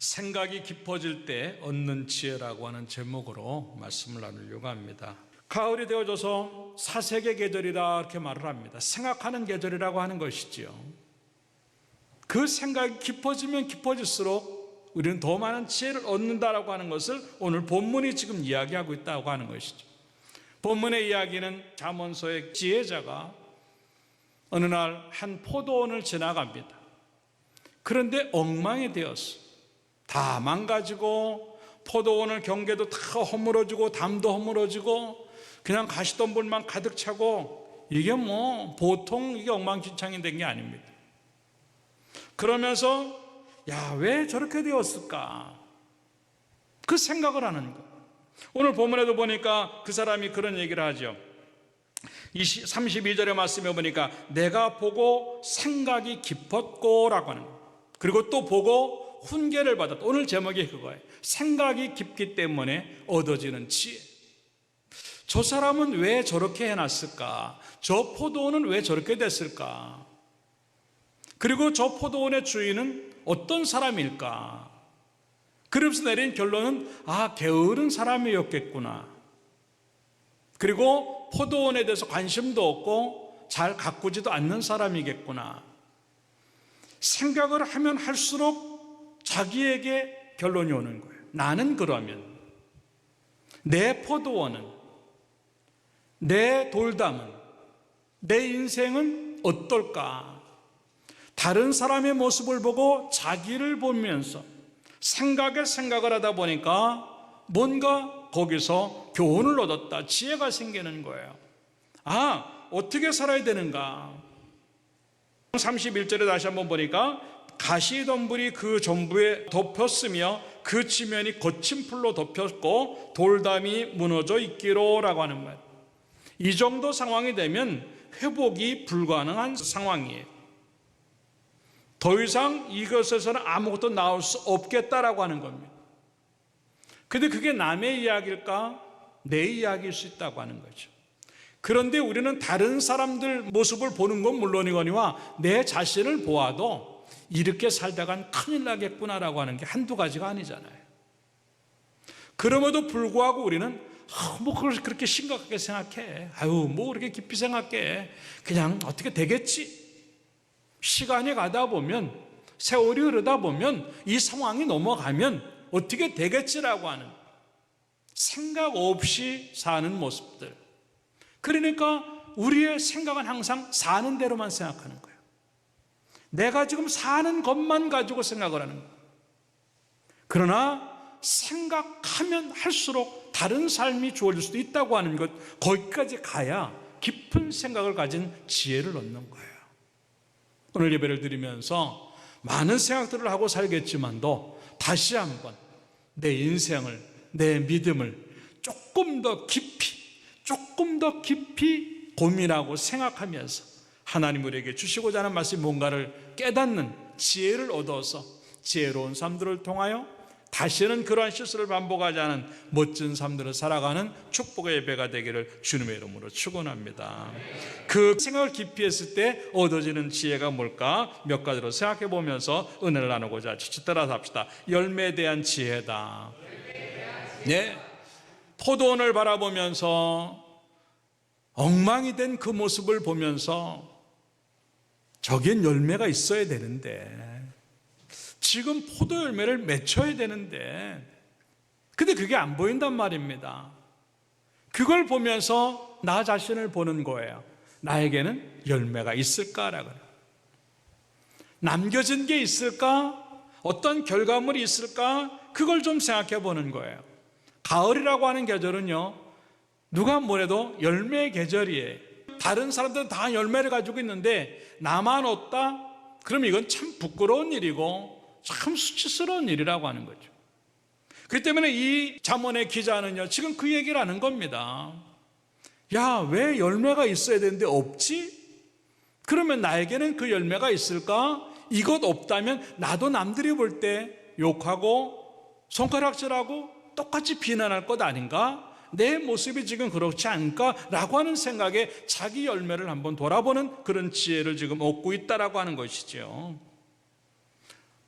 생각이 깊어질 때 얻는 지혜라고 하는 제목으로 말씀을 나누려고 합니다. 가을이 되어져서 사색의 계절이라 이렇게 말을 합니다. 생각하는 계절이라고 하는 것이지요. 그 생각이 깊어지면 깊어질수록 우리는 더 많은 지혜를 얻는다라고 하는 것을 오늘 본문이 지금 이야기하고 있다고 하는 것이죠. 본문의 이야기는 잠언서의 지혜자가 어느 날 한 포도원을 지나갑니다. 그런데 엉망이 되었어. 다 망가지고 포도원을 경계도 다 허물어지고 담도 허물어지고 그냥 가시덤불만 가득 차고 이게 보통 이게 엉망진창이 된 게 아닙니다. 그러면서 왜 저렇게 되었을까? 그 생각을 하는 거. 오늘 본문에도 보니까 그 사람이 그런 얘기를 하죠. 32절의 말씀에 보니까 내가 보고 생각이 깊었고 라고 하는 거. 그리고 또 보고 훈계를 받았다. 오늘 제목이 그거예요. 생각이 깊기 때문에 얻어지는 지혜. 저 사람은 왜 저렇게 해놨을까? 저 포도원은 왜 저렇게 됐을까? 그리고 저 포도원의 주인은 어떤 사람일까? 그러면서 내린 결론은 게으른 사람이었겠구나. 그리고 포도원에 대해서 관심도 없고 잘 가꾸지도 않는 사람이겠구나. 생각을 하면 할수록 자기에게 결론이 오는 거예요. 나는 그러면 내 포도원은, 내 돌담은, 내 인생은 어떨까? 다른 사람의 모습을 보고 자기를 보면서 생각을 하다 보니까 뭔가 거기서 교훈을 얻었다. 지혜가 생기는 거예요. 어떻게 살아야 되는가? 31절에 다시 한번 보니까 가시덤불이 그 전부에 덮였으며 그 지면이 거친 풀로 덮였고 돌담이 무너져 있기로 라고 하는 말. 이 정도 상황이 되면 회복이 불가능한 상황이에요. 더 이상 이것에서는 아무것도 나올 수 없겠다라고 하는 겁니다. 근데 그게 남의 이야기일까? 내 이야기일 수 있다고 하는 거죠. 그런데 우리는 다른 사람들 모습을 보는 건 물론이거니와 내 자신을 보아도 이렇게 살다간 큰일 나겠구나라고 하는 게 한두 가지가 아니잖아요. 그럼에도 불구하고 우리는 그걸 그렇게 심각하게 생각해. 그렇게 깊이 생각해. 그냥 어떻게 되겠지? 시간이 가다 보면, 세월이 흐르다 보면, 이 상황이 넘어가면 어떻게 되겠지라고 하는 생각 없이 사는 모습들. 그러니까 우리의 생각은 항상 사는 대로만 생각하는 거예요. 내가 지금 사는 것만 가지고 생각을 하는 거예요. 그러나 생각하면 할수록 다른 삶이 주어질 수도 있다고 하는 것, 거기까지 가야 깊은 생각을 가진 지혜를 얻는 거예요. 오늘 예배를 드리면서 많은 생각들을 하고 살겠지만도 다시 한번 내 인생을, 내 믿음을 조금 더 깊이 고민하고 생각하면서 하나님 우리에게 주시고자 하는 말씀이 뭔가를 깨닫는 지혜를 얻어서 지혜로운 삶들을 통하여 다시는 그러한 실수를 반복하지 않은 멋진 삶들을 살아가는 축복의 예배가 되기를 주님의 이름으로 축원합니다. 그 생각을 깊이 했을 때 얻어지는 지혜가 뭘까? 몇 가지로 생각해 보면서 은혜를 나누고자 같이 따라서 합시다. 열매에 대한 지혜다. 네. 포도원을 바라보면서 엉망이 된 그 모습을 보면서 저긴 열매가 있어야 되는데 지금 포도 열매를 맺혀야 되는데 근데 그게 안 보인단 말입니다. 그걸 보면서 나 자신을 보는 거예요. 나에게는 열매가 있을까라고. 남겨진 게 있을까? 어떤 결과물이 있을까? 그걸 좀 생각해 보는 거예요. 가을이라고 하는 계절은요, 누가 뭐래도 열매의 계절이에요. 다른 사람들은 다 열매를 가지고 있는데 나만 없다? 그럼 이건 참 부끄러운 일이고 참 수치스러운 일이라고 하는 거죠. 그렇기 때문에 이 잠언의 기자는요, 지금 그 얘기를 하는 겁니다. 왜 열매가 있어야 되는데 없지? 그러면 나에게는 그 열매가 있을까? 이것 없다면 나도 남들이 볼 때 욕하고 손가락질하고 똑같이 비난할 것 아닌가? 내 모습이 지금 그렇지 않을까라고 하는 생각에 자기 열매를 한번 돌아보는 그런 지혜를 지금 얻고 있다라고 하는 것이죠.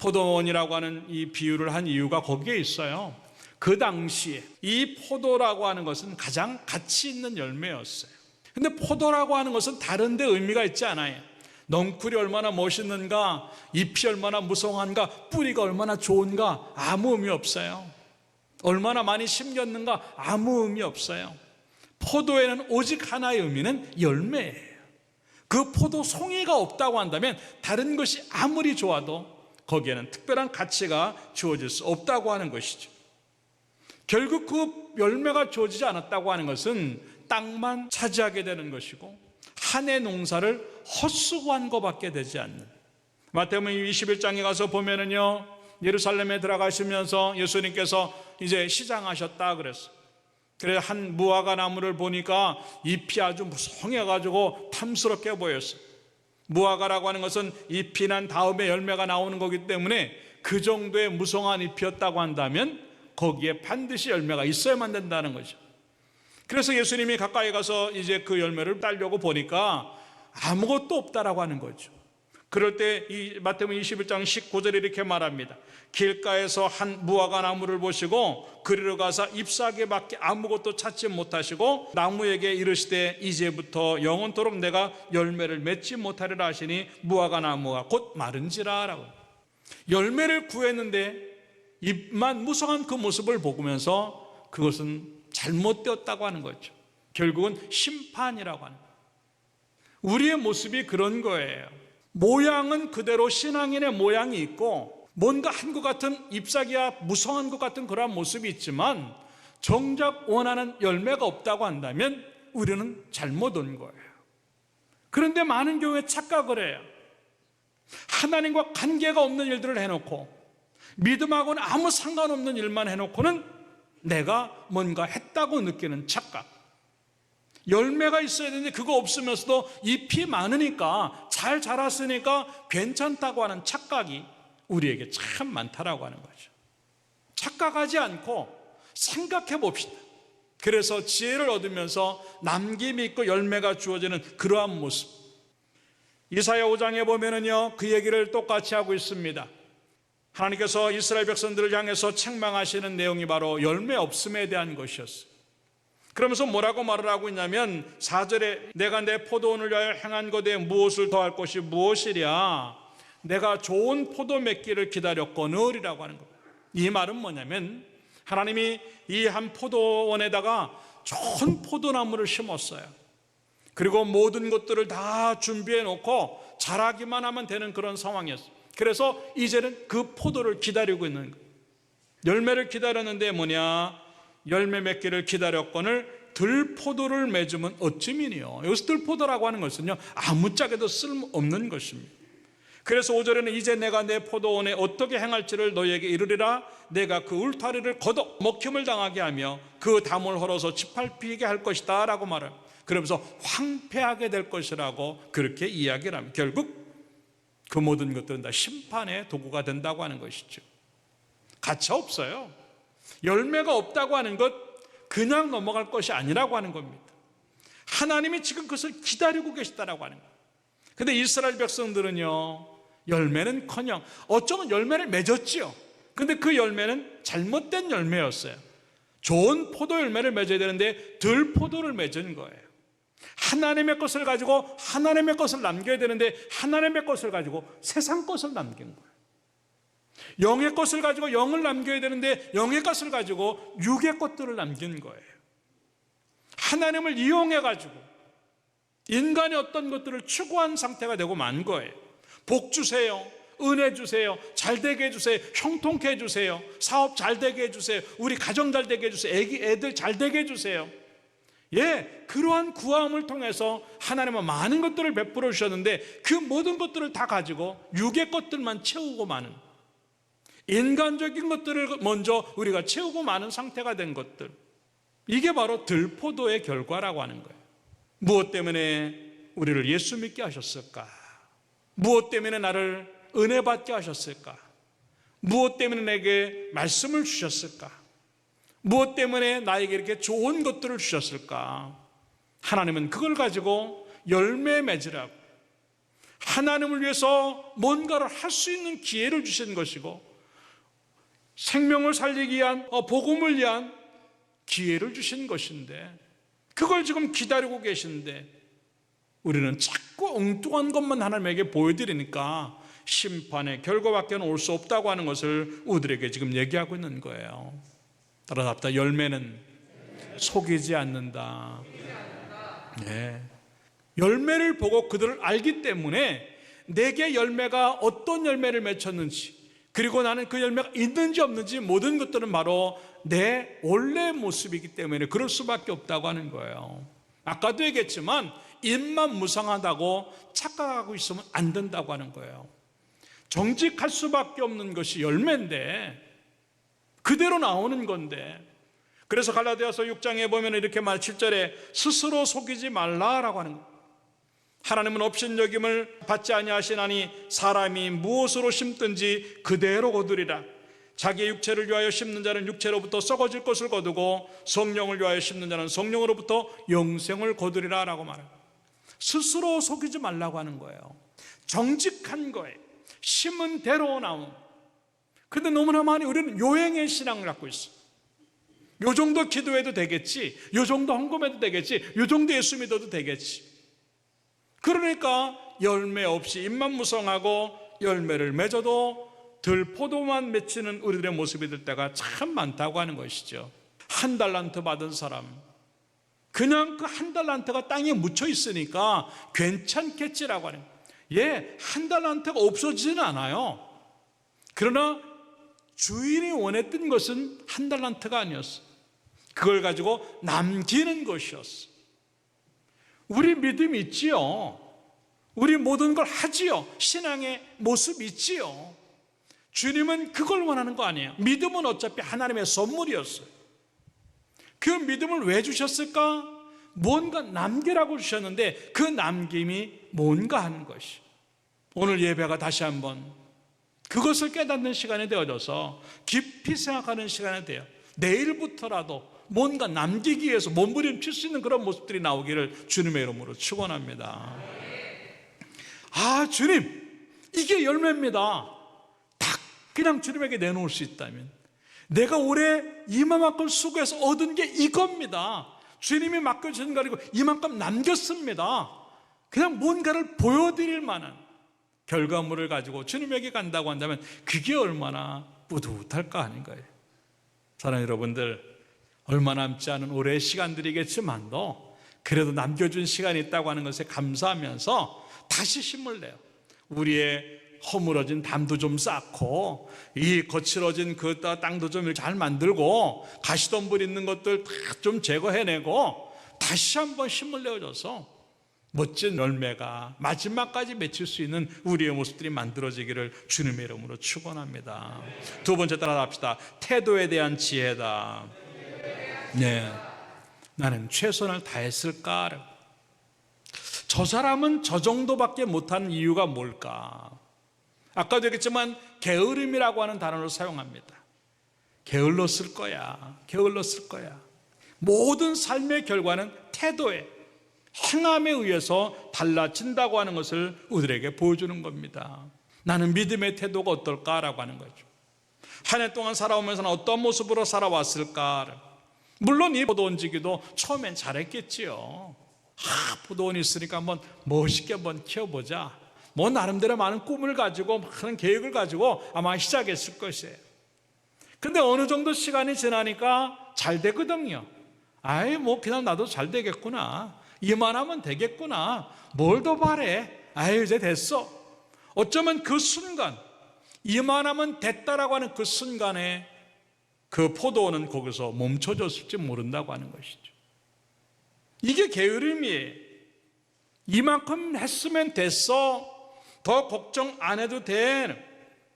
포도원이라고 하는 이 비유를 한 이유가 거기에 있어요. 그 당시에 이 포도라고 하는 것은 가장 가치 있는 열매였어요. 근데 포도라고 하는 것은 다른 데 의미가 있지 않아요. 넝쿨이 얼마나 멋있는가, 잎이 얼마나 무성한가, 뿌리가 얼마나 좋은가, 아무 의미 없어요. 얼마나 많이 심겼는가, 아무 의미 없어요. 포도에는 오직 하나의 의미는 열매예요. 그 포도 송이가 없다고 한다면 다른 것이 아무리 좋아도 거기에는 특별한 가치가 주어질 수 없다고 하는 것이죠. 결국 그 열매가 주어지지 않았다고 하는 것은 땅만 차지하게 되는 것이고 한 해 농사를 헛수고한 것밖에 되지 않는. 마태복음 21장에 가서 보면은요, 예루살렘에 들어가시면서 예수님께서 이제 시장하셨다 그랬어요. 그래서 한 무화과 나무를 보니까 잎이 아주 무성해가지고 탐스럽게 보였어요. 무화과라고 하는 것은 잎이 난 다음에 열매가 나오는 거기 때문에 그 정도의 무성한 잎이었다고 한다면 거기에 반드시 열매가 있어야만 된다는 거죠. 그래서 예수님이 가까이 가서 이제 그 열매를 따려고 보니까 아무것도 없다라고 하는 거죠. 그럴 때 이 마태복음 21장 19절에 이렇게 말합니다. 길가에서 한 무화과 나무를 보시고 그리로 가서 잎사귀밖에 아무것도 찾지 못하시고 나무에게 이르시되 이제부터 영원토록 내가 열매를 맺지 못하리라 하시니 무화과 나무가 곧 마른지라 라고. 열매를 구했는데 잎만 무성한 그 모습을 보면서 그것은 잘못되었다고 하는 거죠. 결국은 심판이라고 하는 거예요. 우리의 모습이 그런 거예요. 모양은 그대로 신앙인의 모양이 있고 뭔가 한 것 같은 잎사귀야 무성한 것 같은 그런 모습이 있지만 정작 원하는 열매가 없다고 한다면 우리는 잘못 온 거예요. 그런데 많은 경우에 착각을 해요. 하나님과 관계가 없는 일들을 해놓고 믿음하고는 아무 상관없는 일만 해놓고는 내가 뭔가 했다고 느끼는 착각. 열매가 있어야 되는데 그거 없으면서도 잎이 많으니까 잘 자랐으니까 괜찮다고 하는 착각이 우리에게 참 많다라고 하는 거죠. 착각하지 않고 생각해 봅시다. 그래서 지혜를 얻으면서 남김이 있고 열매가 주어지는 그러한 모습. 이사야 5장에 보면은요, 그 얘기를 똑같이 하고 있습니다. 하나님께서 이스라엘 백성들을 향해서 책망하시는 내용이 바로 열매 없음에 대한 것이었어요. 그러면서 뭐라고 말을 하고 있냐면 4절에 내가 내 포도원을 위하여 행한 것에 무엇을 더할 것이 무엇이랴, 내가 좋은 포도 맺기를 기다렸거늘이라고 하는 겁니다. 이 말은 뭐냐면 하나님이 이 한 포도원에다가 좋은 포도나무를 심었어요. 그리고 모든 것들을 다 준비해 놓고 자라기만 하면 되는 그런 상황이었어요. 그래서 이제는 그 포도를 기다리고 있는 거예요. 열매를 기다렸는데 뭐냐, 열매 맺기를 기다렸거늘 들포도를 맺으면 어찌미니요. 여기서 들포도라고 하는 것은요, 아무짝에도 쓸모없는 것입니다. 그래서 5절에는 이제 내가 내 포도원에 어떻게 행할지를 너희에게 이르리라. 내가 그 울타리를 걷어 먹힘을 당하게 하며 그 담을 헐어서 짓밟히게 할 것이다 라고 말해요. 그러면서 황폐하게 될 것이라고 그렇게 이야기를 합니다. 결국 그 모든 것들은 다 심판의 도구가 된다고 하는 것이죠. 가차 없어요. 열매가 없다고 하는 것 그냥 넘어갈 것이 아니라고 하는 겁니다. 하나님이 지금 그것을 기다리고 계시다라고 하는 거예요. 근데 이스라엘 백성들은요, 열매는커녕 어쩌면 열매를 맺었지요. 근데 그 열매는 잘못된 열매였어요. 좋은 포도 열매를 맺어야 되는데 덜 포도를 맺은 거예요. 하나님의 것을 가지고 하나님의 것을 남겨야 되는데 하나님의 것을 가지고 세상 것을 남긴 거예요. 영의 것을 가지고 영을 남겨야 되는데 영의 것을 가지고 육의 것들을 남긴 거예요. 하나님을 이용해 가지고 인간의 어떤 것들을 추구한 상태가 되고 만 거예요. 복 주세요, 은혜 주세요, 잘 되게 해주세요, 형통케 해주세요, 사업 잘 되게 해주세요, 우리 가정 잘 되게 해주세요, 애들 잘 되게 해주세요. 예, 그러한 구함을 통해서 하나님은 많은 것들을 베풀어 주셨는데 그 모든 것들을 다 가지고 육의 것들만 채우고 마는, 인간적인 것들을 먼저 우리가 채우고 마는 상태가 된 것들, 이게 바로 들포도의 결과라고 하는 거예요. 무엇 때문에 우리를 예수 믿게 하셨을까? 무엇 때문에 나를 은혜 받게 하셨을까? 무엇 때문에 내게 말씀을 주셨을까? 무엇 때문에 나에게 이렇게 좋은 것들을 주셨을까? 하나님은 그걸 가지고 열매 맺으라고, 하나님을 위해서 뭔가를 할 수 있는 기회를 주신 것이고, 생명을 살리기 위한, 복음을 위한 기회를 주신 것인데, 그걸 지금 기다리고 계신데 우리는 자꾸 엉뚱한 것만 하나님에게 보여드리니까 심판의 결과밖에 올 수 없다고 하는 것을 우리에게 지금 얘기하고 있는 거예요. 따라서 합시다. 열매는 속이지 않는다. 네. 열매를 보고 그들을 알기 때문에 내게 열매가 어떤 열매를 맺혔는지, 그리고 나는 그 열매가 있는지 없는지 모든 것들은 바로 내 원래 모습이기 때문에 그럴 수밖에 없다고 하는 거예요. 아까도 얘기했지만 입만 무성하다고 착각하고 있으면 안 된다고 하는 거예요. 정직할 수밖에 없는 것이 열매인데, 그대로 나오는 건데, 그래서 갈라디아서 6장에 보면 이렇게 7절에 스스로 속이지 말라라고 하는 거예요. 하나님은 업신여김을 받지 아니하시나니 사람이 무엇으로 심든지 그대로 거두리라. 자기의 육체를 위하여 심는 자는 육체로부터 썩어질 것을 거두고 성령을 위하여 심는 자는 성령으로부터 영생을 거두리라 라고 말해요. 스스로 속이지 말라고 하는 거예요. 정직한 거예요. 심은 대로 나온. 근데 너무나 많이 우리는 요행의 신앙을 갖고 있어. 요 정도 기도해도 되겠지, 요 정도 헌금해도 되겠지, 요 정도 예수 믿어도 되겠지. 그러니까 열매 없이 입만 무성하고 열매를 맺어도 들포도만 맺히는 우리들의 모습이 될 때가 참 많다고 하는 것이죠. 1달란트 받은 사람, 그냥 그 1달란트가 땅에 묻혀 있으니까 괜찮겠지라고 하는 거예요. 1달란트가 없어지지는 않아요. 그러나 주인이 원했던 것은 1달란트가 아니었어. 그걸 가지고 남기는 것이었어. 우리 믿음이 있지요. 우리 모든 걸 하지요. 신앙의 모습이 있지요. 주님은 그걸 원하는 거 아니에요. 믿음은 어차피 하나님의 선물이었어요. 그 믿음을 왜 주셨을까? 뭔가 남기라고 주셨는데 그 남김이 뭔가 하는 것이, 오늘 예배가 다시 한번 그것을 깨닫는 시간이 되어져서 깊이 생각하는 시간이 돼요. 내일부터라도 뭔가 남기기 위해서 몸부림칠 수 있는 그런 모습들이 나오기를 주님의 이름으로 축원합니다. 아, 주님, 이게 열매입니다. 딱 그냥 주님에게 내놓을 수 있다면, 내가 올해 이만큼 수고해서 얻은 게 이겁니다. 주님이 맡겨주신 거리고 이만큼 남겼습니다. 그냥 뭔가를 보여드릴 만한 결과물을 가지고 주님에게 간다고 한다면 그게 얼마나 뿌듯할까 하는 거예요. 사랑하는 여러분들, 얼마 남지 않은 오래의 시간들이겠지만도 그래도 남겨준 시간이 있다고 하는 것에 감사하면서 다시 힘을 내요. 우리의 허물어진 담도 좀 쌓고, 이 거칠어진 그 땅도 좀 잘 만들고, 가시덤불 있는 것들 다 좀 제거해내고 다시 한번 힘을 내어줘서 멋진 열매가 마지막까지 맺힐 수 있는 우리의 모습들이 만들어지기를 주님의 이름으로 축원합니다. 두 번째 따라합시다. 태도에 대한 지혜다. 네, 나는 최선을 다했을까? 저 사람은 저 정도밖에 못하는 이유가 뭘까? 아까도 얘기했지만 게으름이라고 하는 단어를 사용합니다. 게을렀을 거야. 게을렀을 거야. 모든 삶의 결과는 태도에, 행함에 의해서 달라진다고 하는 것을 우리에게 보여주는 겁니다. 나는 믿음의 태도가 어떨까라고 하는 거죠. 한 해 동안 살아오면서는 어떤 모습으로 살아왔을까? 물론 이 포도원 지기도 처음엔 잘했겠지요. 포도원이 있으니까 한번 멋있게 한번 키워보자. 뭐 나름대로 많은 꿈을 가지고 많은 계획을 가지고 아마 시작했을 것이에요. 근데 어느 정도 시간이 지나니까 잘 되거든요. 아이, 뭐 그냥 나도 잘 되겠구나. 이만하면 되겠구나. 뭘 더 바래? 아유, 이제 됐어. 어쩌면 그 순간, 이만하면 됐다라고 하는 그 순간에 그 포도원은 거기서 멈춰졌을지 모른다고 하는 것이죠. 이게 게으름이에요. 이만큼 했으면 됐어. 더 걱정 안 해도 돼.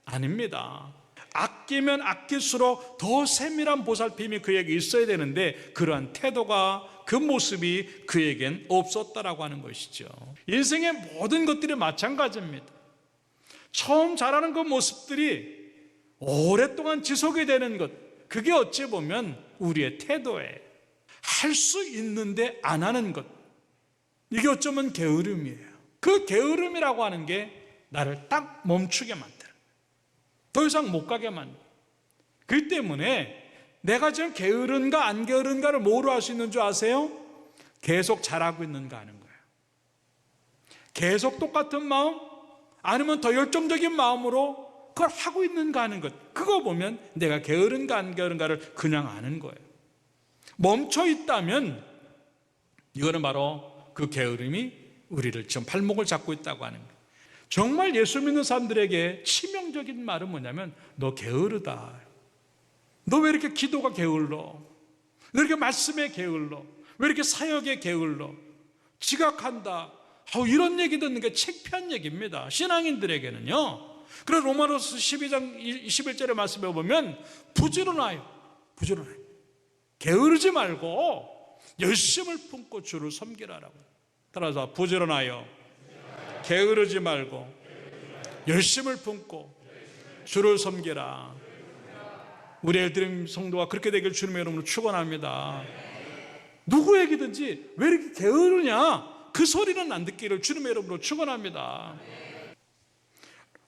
아닙니다. 아끼면 아낄수록 더 세밀한 보살핌이 그에게 있어야 되는데 그러한 태도가, 그 모습이 그에겐 없었다라고 하는 것이죠. 인생의 모든 것들이 마찬가지입니다. 처음 자라는 그 모습들이 오랫동안 지속이 되는 것, 그게 어찌 보면 우리의 태도에, 할 수 있는데 안 하는 것, 이게 어쩌면 게으름이에요. 그 게으름이라고 하는 게 나를 딱 멈추게 만들어. 더 이상 못 가게 만들어. 그 때문에 내가 지금 게으른가 안 게으른가를 뭐로 알 수 있는 줄 아세요? 계속 잘하고 있는가 하는 거예요. 계속 똑같은 마음, 아니면 더 열정적인 마음으로 그걸 하고 있는가 하는 것. 그거 보면 내가 게으른가 안 게으른가를 그냥 아는 거예요. 멈춰 있다면 이거는 바로 그 게으름이 우리를 지금 발목을 잡고 있다고 하는 거예요. 정말 예수 믿는 사람들에게 치명적인 말은 뭐냐면 너 게으르다. 너 왜 이렇게 기도가 게을러? 왜 이렇게 말씀에 게을러? 왜 이렇게 사역에 게을러? 지각한다. 이런 얘기 듣는 게 창피한 얘기입니다. 신앙인들에게는요. 그래서 로마노스 12장 21절의 말씀에 보면 부지런하여 게으르지 말고 열심을 품고 주를 섬기라라고. 따라서 부지런하여 게으르지 말고 열심을 품고 주를 섬기라. 우리 엘드림 성도가 그렇게 되길 주님의 이름으로 축원합니다. 누구에게든지 왜 이렇게 게으르냐 그 소리는 안 듣기를 주님의 이름으로 축원합니다.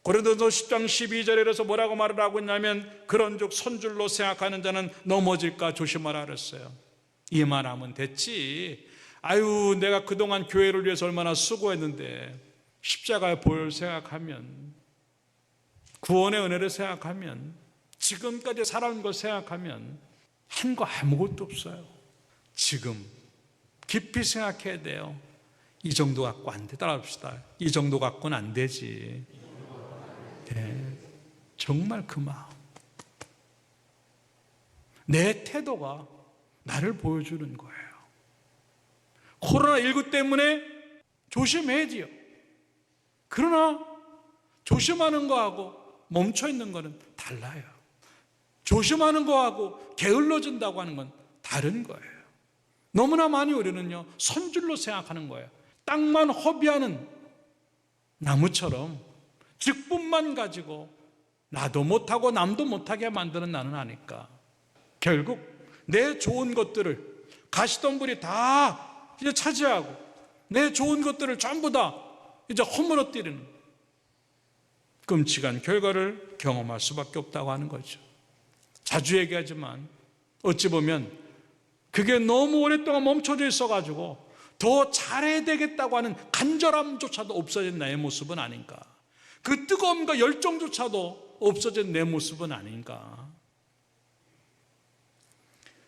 고린도서 10장 12절에서 뭐라고 말을 하고 있냐면 그런즉 선줄로 생각하는 자는 넘어질까 조심하라 그랬어요. 이 말하면 됐지. 아유 내가 그동안 교회를 위해서 얼마나 수고했는데 십자가의 보혈을 생각하면 구원의 은혜를 생각하면 지금까지 살아온 걸 생각하면 한 거 아무것도 없어요. 지금 깊이 생각해야 돼요. 이 정도 갖고 안 돼. 따라합시다. 이 정도 갖고는 안 되지. 네, 정말 그 마음. 내 태도가 나를 보여주는 거예요. 코로나19 때문에 조심해야 돼요. 그러나 조심하는 거하고 멈춰있는 거는 달라요. 조심하는 거하고 게을러진다고 하는 건 다른 거예요. 너무나 많이 우리는요 선줄로 생각하는 거예요. 땅만 허비하는 나무처럼 직분만 가지고 나도 못하고 남도 못하게 만드는 나는 아니까 결국 내 좋은 것들을 가시덤불이 다 이제 차지하고 내 좋은 것들을 전부 다 이제 허물어뜨리는 끔찍한 결과를 경험할 수밖에 없다고 하는 거죠. 자주 얘기하지만 어찌 보면 그게 너무 오랫동안 멈춰져 있어가지고 더 잘해야 되겠다고 하는 간절함조차도 없어진 나의 모습은 아닌가. 그 뜨거움과 열정조차도 없어진 내 모습은 아닌가.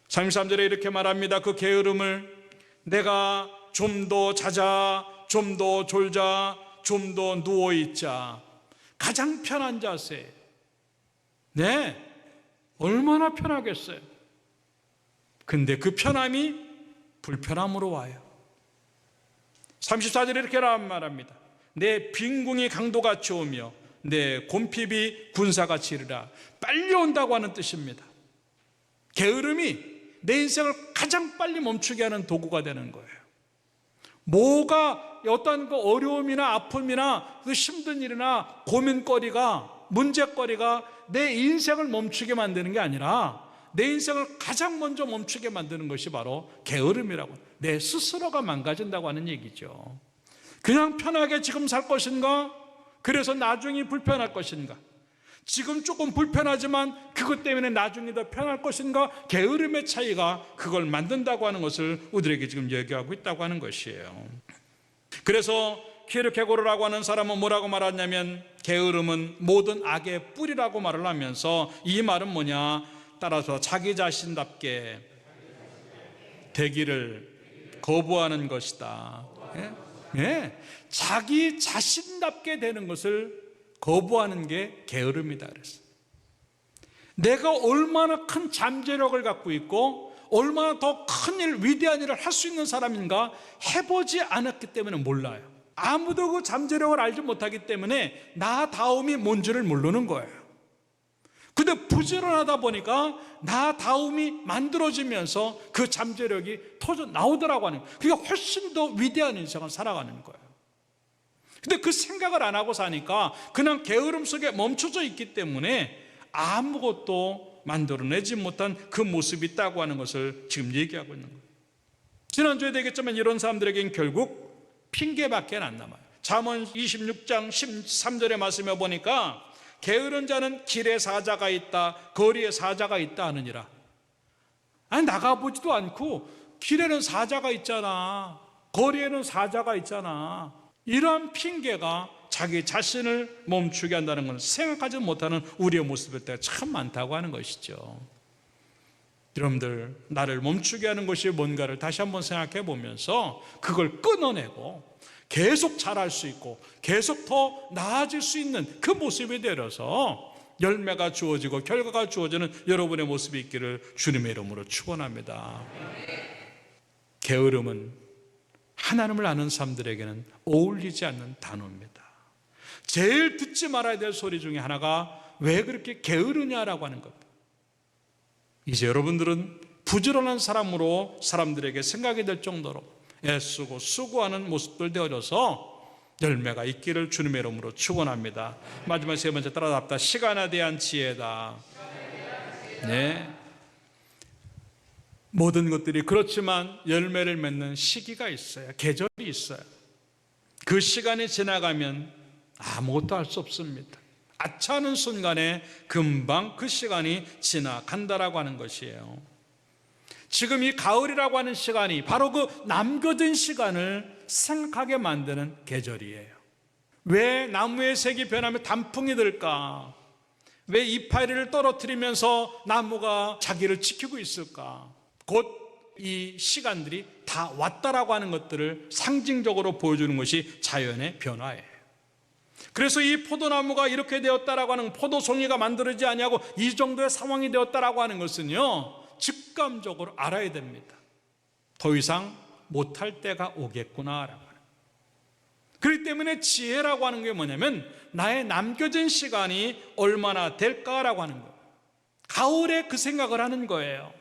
33절에 이렇게 말합니다. 그 게으름을 내가 좀 더 자자, 좀 더 졸자, 좀 더 누워있자. 가장 편한 자세. 네, 얼마나 편하겠어요. 근데 그 편함이 불편함으로 와요. 34절에 이렇게 말합니다. 내 빈궁이 강도같이 오며 내 곰핍이 군사같이 이르라. 빨리 온다고 하는 뜻입니다. 게으름이 내 인생을 가장 빨리 멈추게 하는 도구가 되는 거예요. 뭐가 어떤 그 어려움이나 아픔이나 그 힘든 일이나 고민거리가 문제거리가 내 인생을 멈추게 만드는 게 아니라 내 인생을 가장 먼저 멈추게 만드는 것이 바로 게으름이라고. 내 스스로가 망가진다고 하는 얘기죠. 그냥 편하게 지금 살 것인가? 그래서 나중에 불편할 것인가? 지금 조금 불편하지만 그것 때문에 나중에 더 편할 것인가? 게으름의 차이가 그걸 만든다고 하는 것을 우리에게 지금 얘기하고 있다고 하는 것이에요. 그래서 키르케고르라고 하는 사람은 뭐라고 말하냐면 게으름은 모든 악의 뿌리라고 말을 하면서 이 말은 뭐냐? 따라서 자기 자신답게 되기를 거부하는 것이다. 예? 예. 자기 자신답게 되는 것을 거부하는 게 게으름이다 그랬어요. 내가 얼마나 큰 잠재력을 갖고 있고 얼마나 더 큰 일, 위대한 일을 할 수 있는 사람인가 해보지 않았기 때문에 몰라요. 아무도 그 잠재력을 알지 못하기 때문에 나다움이 뭔지를 모르는 거예요. 근데 부지런하다 보니까 나다움이 만들어지면서 그 잠재력이 터져 나오더라고 하는 거예요. 그러니까 훨씬 더 위대한 인생을 살아가는 거예요. 근데 그 생각을 안 하고 사니까 그냥 게으름 속에 멈춰져 있기 때문에 아무것도 만들어내지 못한 그 모습이 있다고 하는 것을 지금 얘기하고 있는 거예요. 지난주에 되겠지만 이런 사람들에게는 결국 핑계밖에 안 남아요. 잠언 26장 13절의 말씀에 보니까 게으른 자는 길에 사자가 있다, 거리에 사자가 있다 하느니라. 아니, 나가보지도 않고 길에는 사자가 있잖아, 거리에는 사자가 있잖아, 이러한 핑계가 자기 자신을 멈추게 한다는 것은 생각하지 못하는 우리의 모습일 때가 참 많다고 하는 것이죠. 여러분들, 나를 멈추게 하는 것이 뭔가를 다시 한번 생각해 보면서 그걸 끊어내고 계속 잘할 수 있고 계속 더 나아질 수 있는 그 모습이 되어서 열매가 주어지고 결과가 주어지는 여러분의 모습이 있기를 주님의 이름으로 축원합니다. 게으름은 하나님을 아는 사람들에게는 어울리지 않는 단어입니다. 제일 듣지 말아야 될 소리 중에 하나가 왜 그렇게 게으르냐라고 하는 겁니다. 이제 여러분들은 부지런한 사람으로 사람들에게 생각이 될 정도로 애쓰고 수고하는 모습들 되어져서 열매가 있기를 주님의 이름으로 축원합니다. 마지막 세 번째 따라답다. 시간에 대한 지혜다. 네. 모든 것들이 그렇지만 열매를 맺는 시기가 있어요. 계절이 있어요. 그 시간이 지나가면 아무것도 할 수 없습니다. 아차하는 순간에 금방 그 시간이 지나간다라고 하는 것이에요. 지금 이 가을이라고 하는 시간이 바로 그 남겨진 시간을 생각하게 만드는 계절이에요. 왜 나무의 색이 변하면 단풍이 들까? 왜 이파리를 떨어뜨리면서 나무가 자기를 지키고 있을까? 곧 이 시간들이 다 왔다라고 하는 것들을 상징적으로 보여주는 것이 자연의 변화예요. 그래서 이 포도나무가 이렇게 되었다라고 하는, 포도송이가 만들어지지 아니하고 이 정도의 상황이 되었다라고 하는 것은요, 직감적으로 알아야 됩니다. 더 이상 못할 때가 오겠구나라고 하는. 그렇기 때문에 지혜라고 하는 게 뭐냐면 나의 남겨진 시간이 얼마나 될까라고 하는 거예요. 가을에 그 생각을 하는 거예요.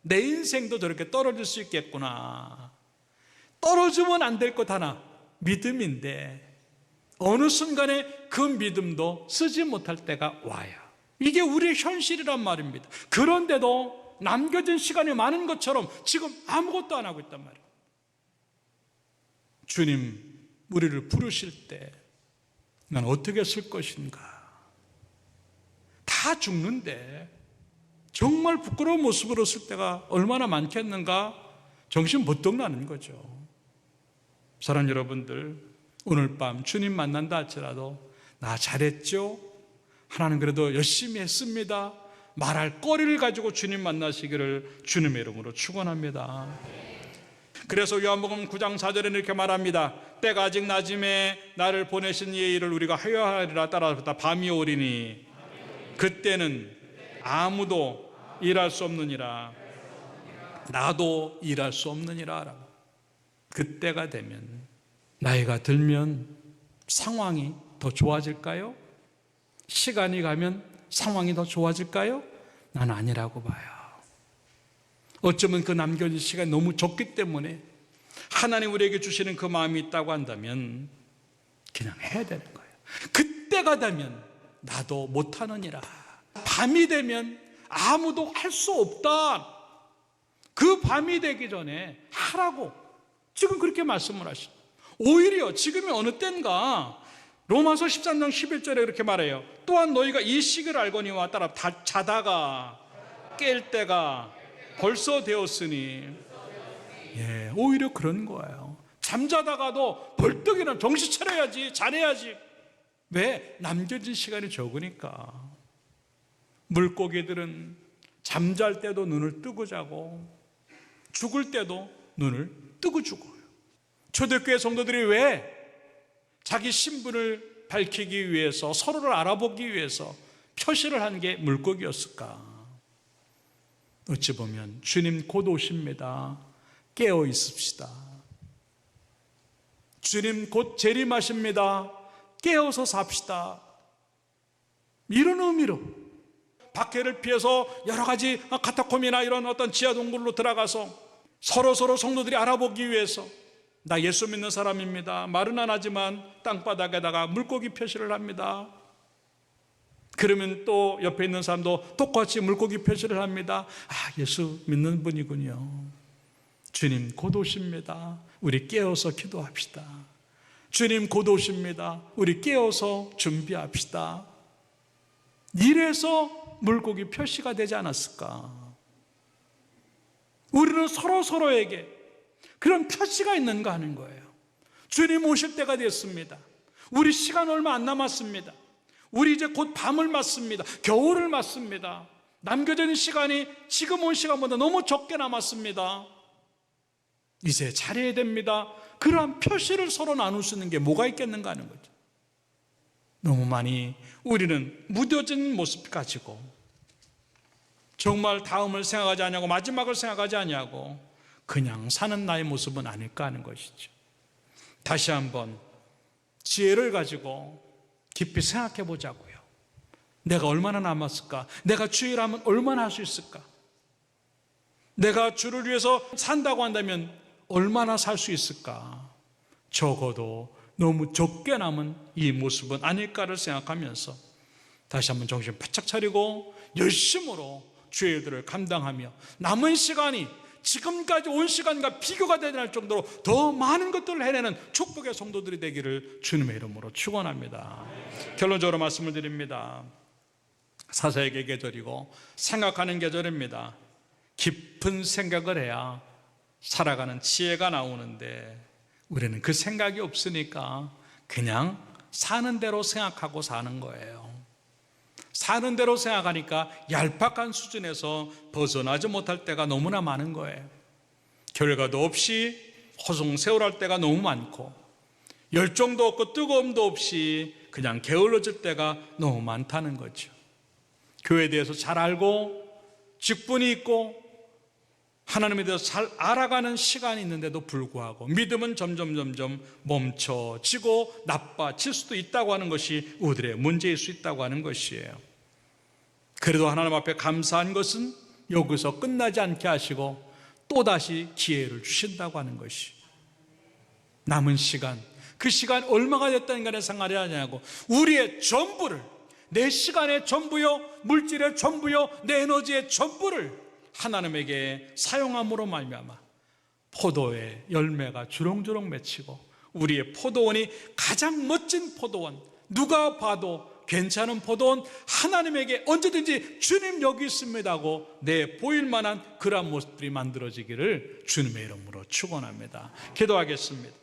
내 인생도 저렇게 떨어질 수 있겠구나. 떨어지면 안 될 것 하나, 믿음인데 어느 순간에 그 믿음도 쓰지 못할 때가 와요. 이게 우리의 현실이란 말입니다. 그런데도 남겨진 시간이 많은 것처럼 지금 아무것도 안 하고 있단 말이에요. 주님, 우리를 부르실 때 난 어떻게 쓸 것인가? 다 죽는데 정말 부끄러운 모습으로 쓸 때가 얼마나 많겠는가? 정신 번쩍 나는 거죠. 사랑하는 여러분들, 오늘 밤 주님 만난다 할지라도 나 잘했죠? 하나는 그래도 열심히 했습니다. 말할 거리를 가지고 주님 만나시기를 주님의 이름으로 축원합니다. 그래서 요한복음 9장 4절에 이렇게 말합니다. 때가 아직 낮음에 나를 보내신 이의 일을 우리가 하여하리라. 따라서 밤이 오리니 그때는 아무도 일할 수 없느니라. 나도 일할 수 없느니라. 그때가 되면, 나이가 들면 상황이 더 좋아질까요? 시간이 가면 상황이 더 좋아질까요? 난 아니라고 봐요. 어쩌면 그 남겨진 시간이 너무 적기 때문에 하나님 우리에게 주시는 그 마음이 있다고 한다면 그냥 해야 되는 거예요. 그때가 되면 나도 못하느니라. 밤이 되면 아무도 할 수 없다. 그 밤이 되기 전에 하라고 지금 그렇게 말씀을 하십니다. 오히려 지금이 어느 때인가, 로마서 13장 11절에 그렇게 말해요. 또한 너희가 이 시기를 알거니와 따라 자다가 깰 때가 벌써 되었으니. 예, 오히려 그런 거예요. 잠자다가도 벌떡 일어나 정신 차려야지, 잘해야지. 왜? 남겨진 시간이 적으니까. 물고기들은 잠잘 때도 눈을 뜨고 자고 죽을 때도 눈을 뜨고 죽어요. 초대교회 성도들이 왜 자기 신분을 밝히기 위해서, 서로를 알아보기 위해서 표시를 한 게 물고기였을까? 어찌 보면 주님 곧 오십니다. 깨어 있읍시다. 주님 곧 재림하십니다. 깨어서 삽시다. 이런 의미로 박해를 피해서 여러 가지 카타콤이나 이런 어떤 지하 동굴로 들어가서 서로 성도들이 알아보기 위해서, 나 예수 믿는 사람입니다. 말은 안 하지만 땅바닥에다가 물고기 표시를 합니다. 그러면 또 옆에 있는 사람도 똑같이 물고기 표시를 합니다. 아, 예수 믿는 분이군요. 주님 곧 오십니다. 우리 깨어서 기도합시다. 주님 곧 오십니다. 우리 깨어서 준비합시다. 이래서 물고기 표시가 되지 않았을까? 우리는 서로에게 그런 표시가 있는가 하는 거예요. 주님 오실 때가 됐습니다. 우리 시간 얼마 안 남았습니다. 우리 이제 곧 밤을 맞습니다. 겨울을 맞습니다. 남겨져 있는 시간이 지금 온 시간보다 너무 적게 남았습니다. 이제 잘해야 됩니다. 그러한 표시를 서로 나눌 수 있는 게 뭐가 있겠는가 하는 거죠. 너무 많이 우리는 무뎌진 모습 가지고 정말 다음을 생각하지 않냐고, 마지막을 생각하지 않냐고 그냥 사는 나의 모습은 아닐까 하는 것이죠. 다시 한번 지혜를 가지고 깊이 생각해 보자고요. 내가 얼마나 남았을까? 내가 주일 하면 얼마나 할 수 있을까? 내가 주를 위해서 산다고 한다면 얼마나 살 수 있을까? 적어도 너무 적게 남은 이 모습은 아닐까를 생각하면서 다시 한번 정신 바짝 차리고 열심으로 주의 일들을 감당하며 남은 시간이 지금까지 온 시간과 비교가 되지 않을 정도로 더 많은 것들을 해내는 축복의 성도들이 되기를 주님의 이름으로 축원합니다. 결론적으로 말씀을 드립니다. 사사에게 계절이고 생각하는 계절입니다. 깊은 생각을 해야 살아가는 지혜가 나오는데 우리는 그 생각이 없으니까 그냥 사는 대로 생각하고 사는 거예요. 사는 대로 생각하니까 얄팍한 수준에서 벗어나지 못할 때가 너무나 많은 거예요. 결과도 없이 호송세월할 때가 너무 많고 열정도 없고 뜨거움도 없이 그냥 게을러질 때가 너무 많다는 거죠. 교회에 대해서 잘 알고 직분이 있고 하나님에 대해서 잘 알아가는 시간이 있는데도 불구하고 믿음은 점점 멈춰지고 나빠질 수도 있다고 하는 것이 우리들의 문제일 수 있다고 하는 것이에요. 그래도 하나님 앞에 감사한 것은 여기서 끝나지 않게 하시고 또다시 기회를 주신다고 하는 것이 남은 시간, 그 시간 얼마가 됐다는 간에 상관이 아니냐고 우리의 전부를, 내 시간의 전부요, 물질의 전부요, 내 에너지의 전부를 하나님에게 사용함으로 말미암아 포도의 열매가 주렁주렁 맺히고 우리의 포도원이 가장 멋진 포도원, 누가 봐도 괜찮은 포도원, 하나님에게 언제든지 주님 여기 있습니다고 내 보일 만한 그러한 모습들이 만들어지기를 주님의 이름으로 축원합니다. 기도하겠습니다.